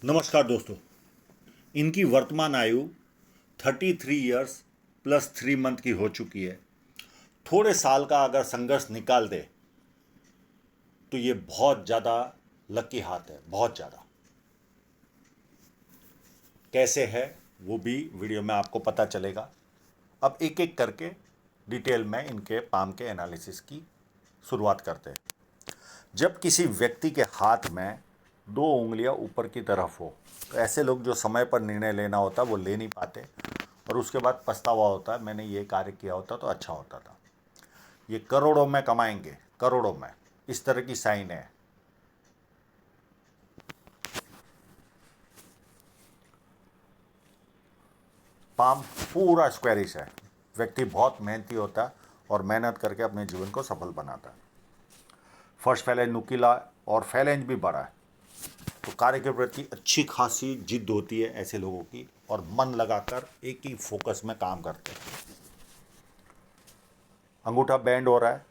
नमस्कार दोस्तों। इनकी वर्तमान आयु 33 ईयर्स प्लस 3 मंथ की हो चुकी है। थोड़े साल का अगर संघर्ष निकाल दे तो ये बहुत ज़्यादा लकी हाथ है, बहुत ज़्यादा। कैसे है वो भी वीडियो में आपको पता चलेगा। अब एक एक करके डिटेल में इनके पाम के एनालिसिस की शुरुआत करते हैं। जब किसी व्यक्ति के हाथ में दो उंगलियां ऊपर की तरफ हो तो ऐसे लोग जो समय पर निर्णय लेना होता है वो ले नहीं पाते और उसके बाद पछतावा होता है, मैंने ये कार्य किया होता तो अच्छा होता था। ये करोड़ों में कमाएंगे, करोड़ों में। इस तरह की साइन है। पाम पूरा स्क्वेरिश है। व्यक्ति बहुत मेहनती होता है और मेहनत करके अपने जीवन को सफल बनाता है। फर्स्ट फैलेंज नुकीला और फैलेंज भी बड़ा है, तो कार्य के प्रति अच्छी खासी जिद होती है ऐसे लोगों की और मन लगाकर एक ही फोकस में काम करते हैं। अंगूठा बैंड हो रहा है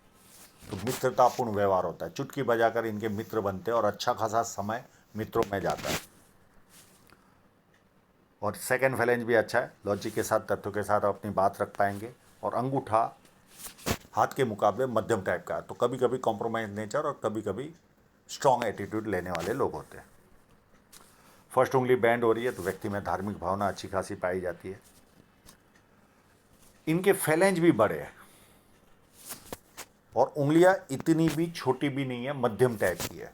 तो मित्रतापूर्ण व्यवहार होता है। चुटकी बजाकर इनके मित्र बनते हैं और अच्छा खासा समय मित्रों में जाता है। और सेकंड फैलेंज भी अच्छा है, लॉजिक के साथ, तथ्यों के साथ अपनी बात रख पाएंगे। और अंगूठा हाथ के मुकाबले मध्यम टाइप का है, तो कभी कभी कॉम्प्रोमाइज नेचर और कभी कभी स्ट्रॉन्ग एटीट्यूड लेने वाले लोग होते हैं। फर्स्ट उंगली बैंड हो रही है तो व्यक्ति में धार्मिक भावना अच्छी खासी पाई जाती है। इनके फैलेंज भी बड़े हैं और उंगलियां इतनी भी छोटी भी नहीं है, मध्यम टाइप की है।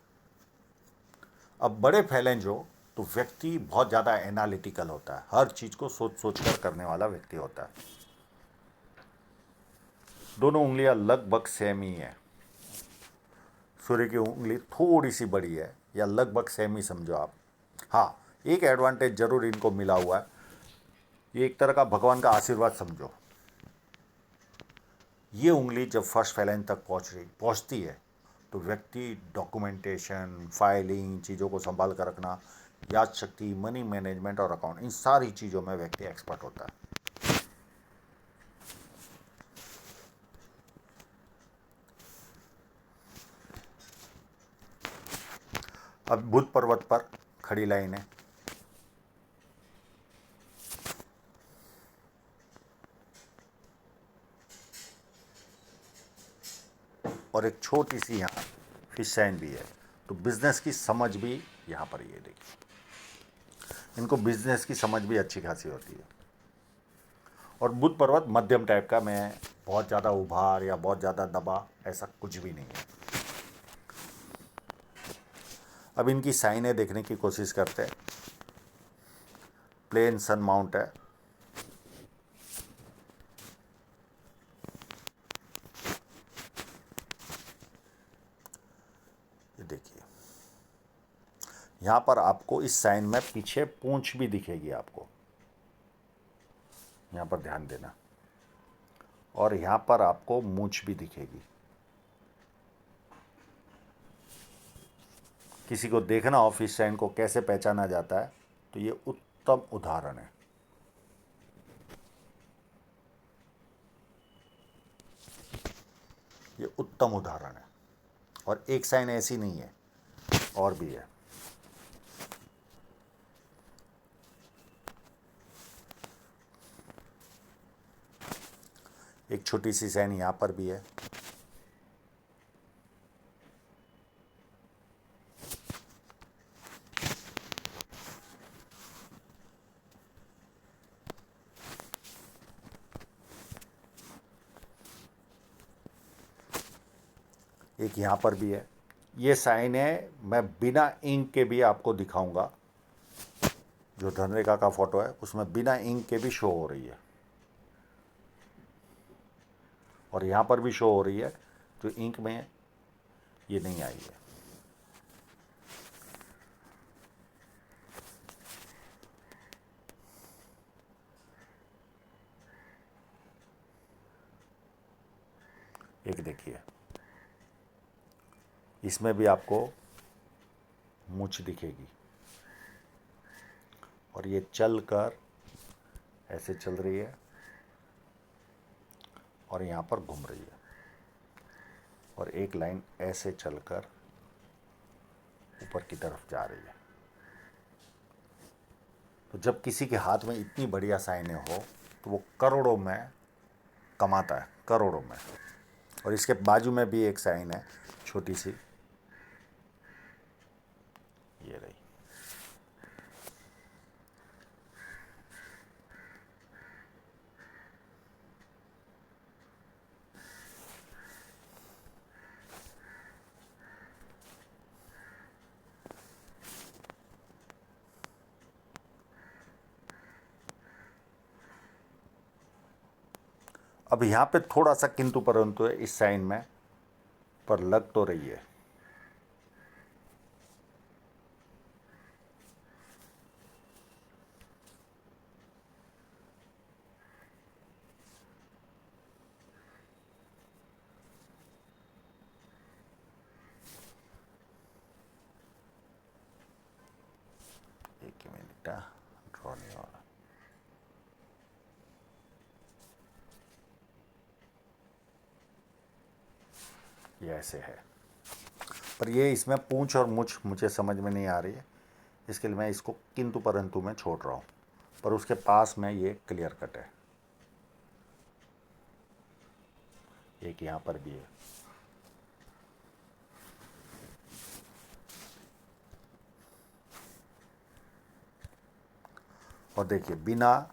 अब बड़े फैलेंज हो तो व्यक्ति बहुत ज़्यादा एनालिटिकल होता है, हर चीज़ को सोच सोच कर करने वाला व्यक्ति होता है। दोनों उंगलियां लगभग सेम ही है। सूर्य की उंगली थोड़ी सी बड़ी है या लगभग सेम ही समझो आप। हाँ, एक एडवांटेज जरूर इनको मिला हुआ है, ये एक तरह का भगवान का आशीर्वाद समझो। ये उंगली जब फर्स्ट फैलेंज तक पहुंचती है तो व्यक्ति डॉक्यूमेंटेशन, फाइलिंग, चीज़ों को संभाल कर रखना, याद शक्ति, मनी मैनेजमेंट और अकाउंट, इन सारी चीज़ों में व्यक्ति एक्सपर्ट होता है। अब बुध पर्वत पर खड़ी लाइन है। और एक छोटी सी यहाँ फिश साइन भी है, तो बिजनेस की समझ भी यहाँ पर, ये देखिए, इनको बिजनेस की समझ भी अच्छी खासी होती है। और बुध पर्वत मध्यम टाइप का, मैं बहुत ज़्यादा उभार या बहुत ज़्यादा दबा ऐसा कुछ भी नहीं है। अब इनकी साइनें देखने की कोशिश करते हैं। प्लेन सन माउंट है, ये देखिए। यहाँ पर आपको इस साइन में पीछे पूंछ भी दिखेगी आपको, यहाँ पर ध्यान देना। और यहाँ पर आपको मूंछ भी दिखेगी। किसी को देखना हो फिश साइन को कैसे पहचाना जाता है तो ये उत्तम उदाहरण है। ये उत्तम उदाहरण है। और एक साइन ऐसी नहीं है, और भी है। एक छोटी सी साइन यहाँ पर भी है। एक यहाँ पर भी है। ये साइन है, मैं बिना इंक के भी आपको दिखाऊंगा। जो धनरेखा का फोटो है उसमें बिना इंक के भी शो हो रही है, और यहाँ पर भी शो हो रही है, जो इंक में ये नहीं आई है। एक देखिए, इसमें भी आपको मूंछ दिखेगी, और ये चल कर ऐसे चल रही है और यहाँ पर घूम रही है, और एक लाइन ऐसे चलकर ऊपर की तरफ जा रही है। तो जब किसी के हाथ में इतनी बढ़िया साइनें हो तो वो करोड़ों में कमाता है, करोड़ों में। और इसके बाजू में भी एक साइन है छोटी सी, ये रही। अब यहाँ पे थोड़ा सा किंतु परंतु है इस साइन में, पर लग तो रही है। एक मिनट, ड्रॉ नहीं हो रहा। ये ऐसे है, पर ये इसमें पूंछ और मुछ मुझे समझ में नहीं आ रही है, इसके लिए मैं इसको किंतु परंतु में छोड़ रहा हूँ। पर उसके पास में ये क्लियर कट है, एक यहाँ पर भी है। और देखिए बिना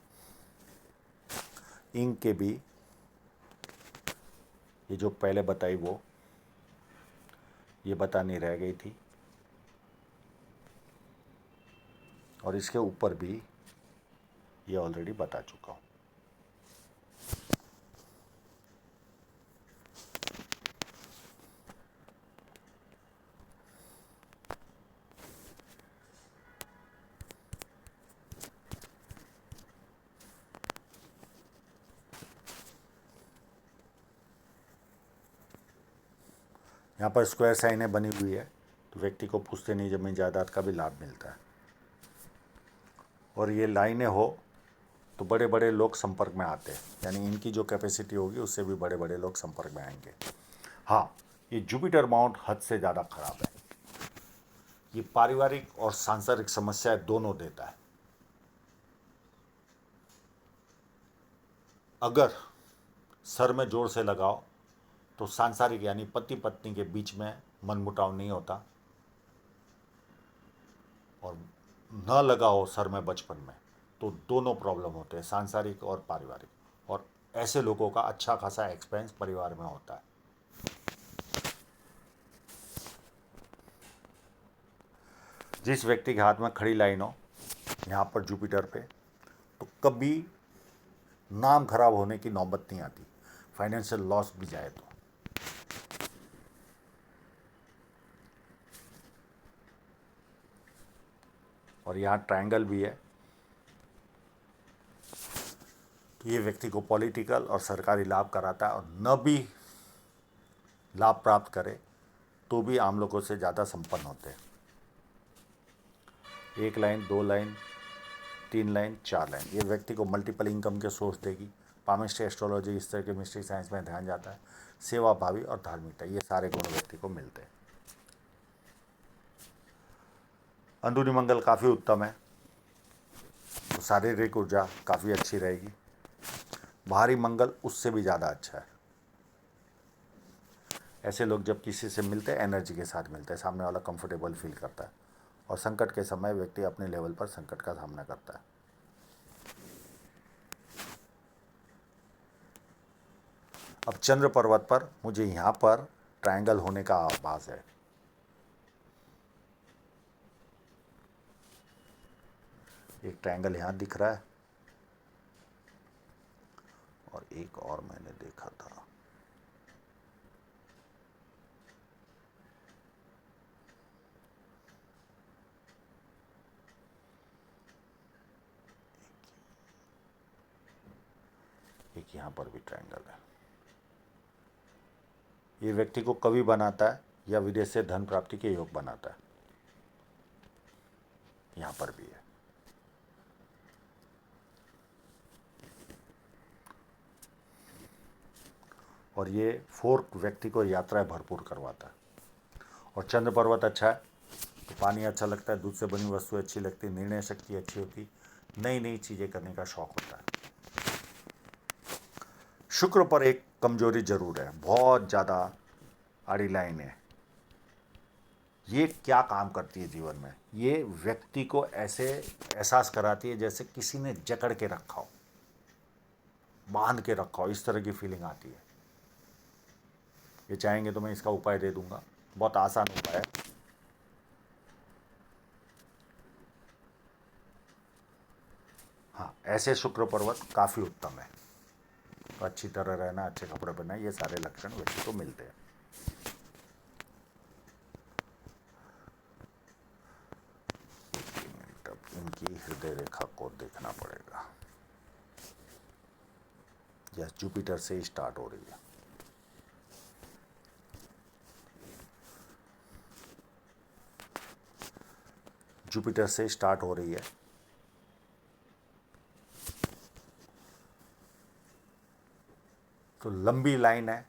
इंक के भी ये जो पहले बताई वो ये बतानी रह गई थी, और इसके ऊपर भी ये ऑलरेडी बता चुका हूँ। यहाँ पर स्क्वायर साइनें बनी हुई है तो व्यक्ति को पूछते नहीं जमीन जायदाद का भी लाभ मिलता है। और ये लाइनें हो तो बड़े बड़े लोग संपर्क में आते हैं, यानी इनकी जो कैपेसिटी होगी उससे भी बड़े बड़े लोग संपर्क में आएंगे। हाँ, ये जुपिटर माउंट हद से ज़्यादा खराब है। ये पारिवारिक और सांसारिक समस्याएं दोनों देता है। अगर सर में जोर से लगाओ तो सांसारिक यानी पति पत्नी के बीच में मनमुटाव नहीं होता, और न लगाओ सर में बचपन में तो दोनों प्रॉब्लम होते हैं, सांसारिक और पारिवारिक। और ऐसे लोगों का अच्छा खासा एक्सपेंस परिवार में होता है। जिस व्यक्ति के हाथ में खड़ी लाइन हो यहाँ पर जुपिटर पे, तो कभी नाम खराब होने की नौबत नहीं आती, फाइनेंशियल लॉस भी जाए तो। और यहाँ ट्रायंगल भी है, तो ये व्यक्ति को पॉलिटिकल और सरकारी लाभ कराता है, और न भी लाभ प्राप्त करे तो भी आम लोगों से ज़्यादा संपन्न होते हैं। 1 लाइन, 2 लाइन, 3 लाइन, 4 लाइन, ये व्यक्ति को मल्टीपल इनकम के सोर्स देगी। पामिस्ट्री, एस्ट्रोलॉजी, इस तरह के मिस्ट्रिक साइंस में ध्यान जाता है। सेवा भावी और धार्मिकता, ये सारे गुण व्यक्ति को मिलते हैं। अंदरूनी मंगल काफ़ी उत्तम है, तो शारीरिक ऊर्जा काफ़ी अच्छी रहेगी। बाहरी मंगल उससे भी ज़्यादा अच्छा है। ऐसे लोग जब किसी से मिलते हैं एनर्जी के साथ मिलते हैं, सामने वाला कंफर्टेबल फील करता है, और संकट के समय व्यक्ति अपने लेवल पर संकट का सामना करता है। अब चंद्र पर्वत पर मुझे यहाँ पर ट्रायंगल होने का आभास है। एक ट्रायंगल यहाँ दिख रहा है, और एक और मैंने देखा था, एक यहाँ पर भी ट्रायंगल है। ये व्यक्ति को कवि बनाता है या विदेश से धन प्राप्ति के योग बनाता है, यहाँ पर भी है। और ये फोर्क व्यक्ति को यात्राएं भरपूर करवाता है। और चंद्र पर्वत अच्छा है तो पानी अच्छा लगता है, दूध से बनी वस्तु अच्छी लगती है, निर्णय शक्ति अच्छी होती, नई नई चीज़ें करने का शौक होता है। शुक्र पर एक कमजोरी जरूर है, बहुत ज़्यादा आड़ी लाइन है। ये क्या काम करती है जीवन में, ये व्यक्ति को ऐसे एहसास कराती है जैसे किसी ने जकड़ के रखा हो, बांध के रखा हो, इस तरह की फीलिंग आती है। ये चाहेंगे तो मैं इसका उपाय दे दूंगा, बहुत आसान उपाय है। हाँ, ऐसे शुक्र पर्वत काफ़ी उत्तम है। तो अच्छी तरह रहना, अच्छे कपड़े पहनना, ये सारे लक्षण व्यक्ति को मिलते हैं। अब इनकी हृदय रेखा को देखना पड़ेगा। यह जुपिटर से स्टार्ट हो रही है। जुपिटर से स्टार्ट हो रही है। तो लंबी लाइन है,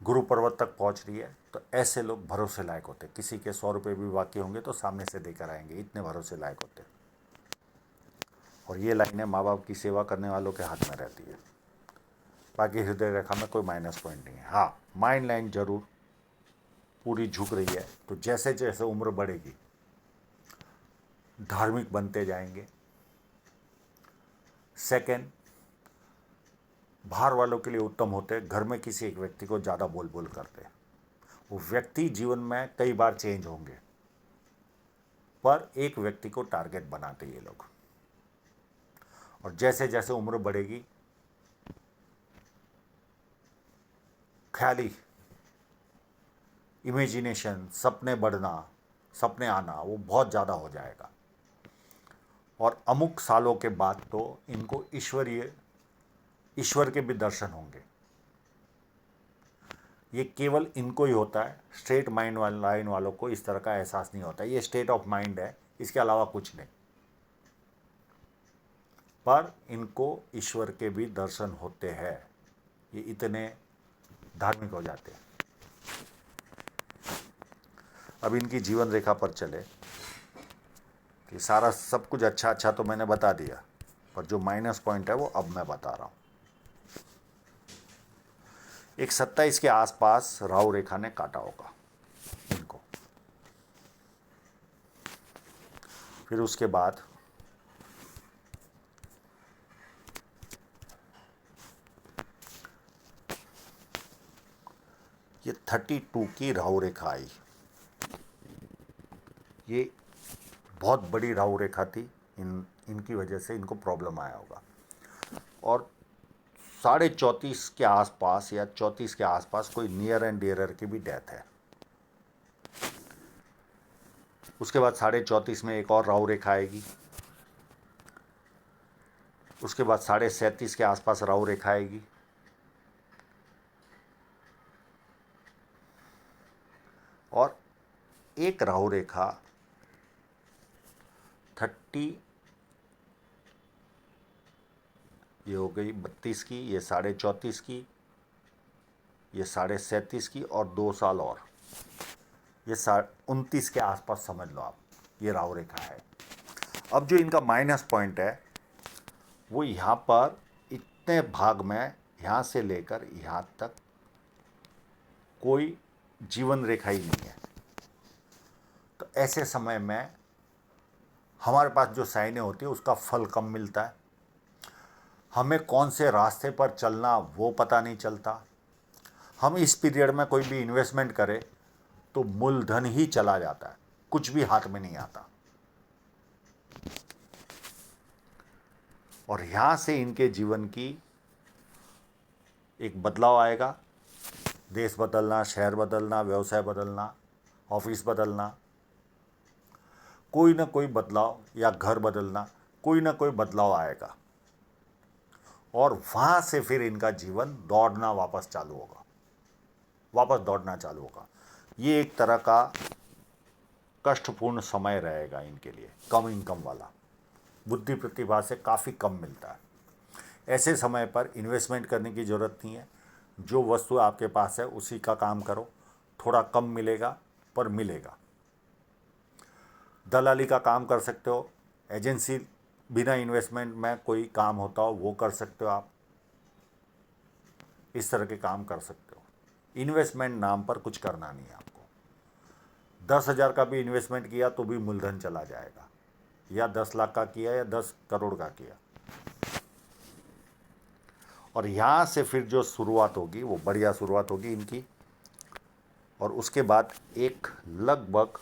गुरु पर्वत तक पहुंच रही है। तो ऐसे लोग भरोसे लायक होते हैं। किसी के 100 रुपये भी बाकी होंगे तो सामने से देकर आएंगे, इतने भरोसे लायक होते हैं। और ये लाइनें माँ बाप की सेवा करने वालों के हाथ में रहती है। बाकी हृदय रेखा में कोई माइनस पॉइंट नहीं है। हाँ, माइंड लाइन जरूर पूरी झुक रही है। तो जैसे जैसे उम्र बढ़ेगी धार्मिक बनते जाएंगे। सेकंड, बाहर वालों के लिए उत्तम होते हैं। घर में किसी एक व्यक्ति को ज़्यादा बोल बोल करते हैं। वो व्यक्ति जीवन में कई बार चेंज होंगे, पर एक व्यक्ति को टारगेट बनाते ये लोग। और जैसे जैसे उम्र बढ़ेगी ख्याली, इमेजिनेशन, सपने बढ़ना, सपने आना, वो बहुत ज़्यादा हो जाएगा। और अमुक सालों के बाद तो इनको ईश्वर के भी दर्शन होंगे। ये केवल इनको ही होता है, स्ट्रेट माइंड लाइन वालों को इस तरह का एहसास नहीं होता। ये स्टेट ऑफ माइंड है, इसके अलावा कुछ नहीं। पर इनको ईश्वर के भी दर्शन होते हैं, ये इतने धार्मिक हो जाते हैं। अब इनकी जीवन रेखा पर चले कि सारा सब कुछ अच्छा अच्छा तो मैंने बता दिया, पर जो माइनस पॉइंट है वो अब मैं बता रहा हूँ। एक 27 के आसपास राहु रेखा ने काटा होगा इनको। फिर उसके बाद ये 32 की राहु रेखा आई। ये बहुत बड़ी राहु रेखा थी, इनकी वजह से इनको प्रॉब्लम आया होगा। और 34.5 के आसपास या 34 के आसपास कोई नियर एंड डियरर की भी डेथ है। उसके बाद 34.5 में एक और राहु रेखा आएगी। उसके बाद 37.5 के आसपास राहु रेखा आएगी। और एक राहु रेखा 30, ये हो गई 32 की, ये 34.5 की, ये 37.5 की, और 2 साल और, ये 29 के आसपास समझ लो आप, ये राहु रेखा है। अब जो इनका माइनस पॉइंट है वो यहाँ पर इतने भाग में, यहाँ से लेकर यहाँ तक कोई जीवन रेखा ही नहीं है। तो ऐसे समय में हमारे पास जो साइनें होती है उसका फल कम मिलता है। हमें कौन से रास्ते पर चलना वो पता नहीं चलता। हम इस पीरियड में कोई भी इन्वेस्टमेंट करें तो मूलधन ही चला जाता है, कुछ भी हाथ में नहीं आता। और यहाँ से इनके जीवन की एक बदलाव आएगा। देश बदलना, शहर बदलना, व्यवसाय बदलना, ऑफिस बदलना, कोई ना कोई बदलाव, या घर बदलना, कोई ना कोई बदलाव आएगा। और वहाँ से फिर इनका जीवन दौड़ना वापस चालू होगा, वापस दौड़ना चालू होगा। ये एक तरह का कष्टपूर्ण समय रहेगा इनके लिए, कम इनकम वाला, बुद्धि प्रतिभा से काफ़ी कम मिलता है। ऐसे समय पर इन्वेस्टमेंट करने की ज़रूरत नहीं है। जो वस्तु आपके पास है उसी का काम करो, थोड़ा कम मिलेगा पर मिलेगा। दलाली का काम कर सकते हो, एजेंसी बिना इन्वेस्टमेंट में कोई काम होता हो वो कर सकते हो आप, इस तरह के काम कर सकते हो। इन्वेस्टमेंट नाम पर कुछ करना नहीं है आपको। 10,000 का भी इन्वेस्टमेंट किया तो भी मूलधन चला जाएगा, या 10 लाख का किया या 10 करोड़ का किया। और यहाँ से फिर जो शुरुआत होगी वो बढ़िया शुरुआत होगी इनकी, और उसके बाद एक लगभग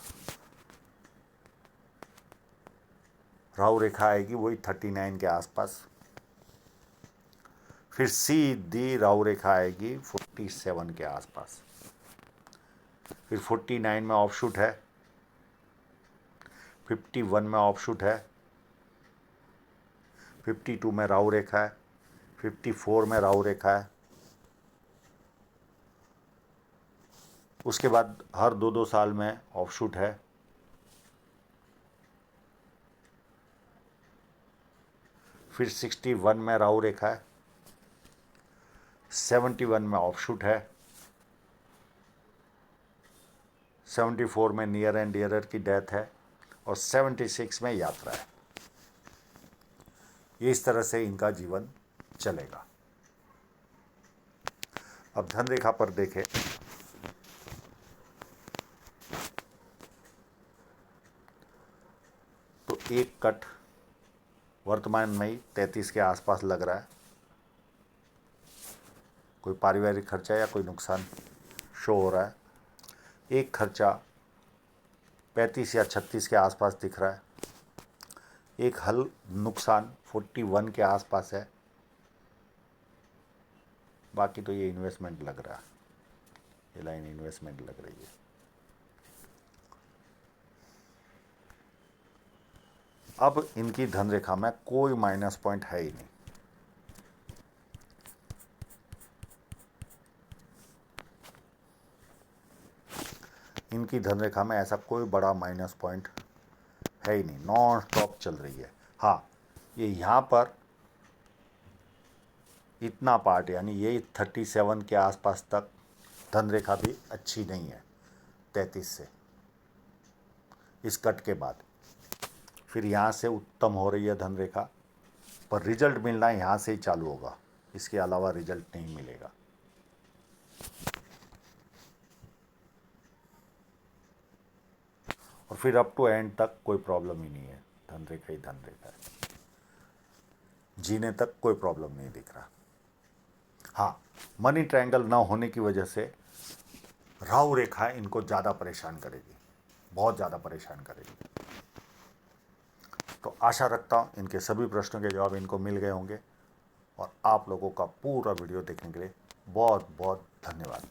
राहु रेखा आएगी वही 39 के आसपास, फिर सीधी राहु रेखा आएगी 47 के आसपास, फिर 49 में ऑफशूट है, 51 में ऑफशूट है, 52 में राहु रेखा है, 54 में राहु रेखा है। उसके बाद हर 2-2 साल में ऑफशूट है, फिर 61 में राहु रेखा है, 71 में ऑफशूट है, 74 में नियर एंड डियरर की डेथ है, और 76 में यात्रा है। ये इस तरह से इनका जीवन चलेगा। अब धन रेखा पर देखें तो एक कट वर्तमान में ही 33 के आसपास लग रहा है। कोई पारिवारिक खर्चा या कोई नुकसान शो हो रहा है। एक खर्चा 35 या 36 के आसपास दिख रहा है। एक हल नुकसान 41 के आसपास है। बाकी तो ये इन्वेस्टमेंट लग रहा है, ये लाइन इन्वेस्टमेंट लग रही है। अब इनकी धन रेखा में कोई माइनस पॉइंट है ही नहीं। इनकी धन रेखा में ऐसा कोई बड़ा माइनस पॉइंट है ही नहीं, नॉन स्टॉप चल रही है। हाँ, ये यहाँ पर इतना पार्ट यानी ये 37 के आसपास तक धन रेखा भी अच्छी नहीं है 33 से, इस कट के बाद फिर यहाँ से उत्तम हो रही है धन रेखा, पर रिजल्ट मिलना यहाँ से ही चालू होगा, इसके अलावा रिजल्ट नहीं मिलेगा। और फिर अप टू एंड तक कोई प्रॉब्लम ही नहीं है, धन रेखा ही धन रेखा है, जीने तक कोई प्रॉब्लम नहीं दिख रहा। हाँ, मनी ट्रायंगल ना होने की वजह से राहु रेखा इनको ज़्यादा परेशान करेगी, बहुत ज़्यादा परेशान करेगी। तो आशा रखता हूँ इनके सभी प्रश्नों के जवाब इनको मिल गए होंगे, और आप लोगों का पूरा वीडियो देखने के लिए बहुत बहुत धन्यवाद।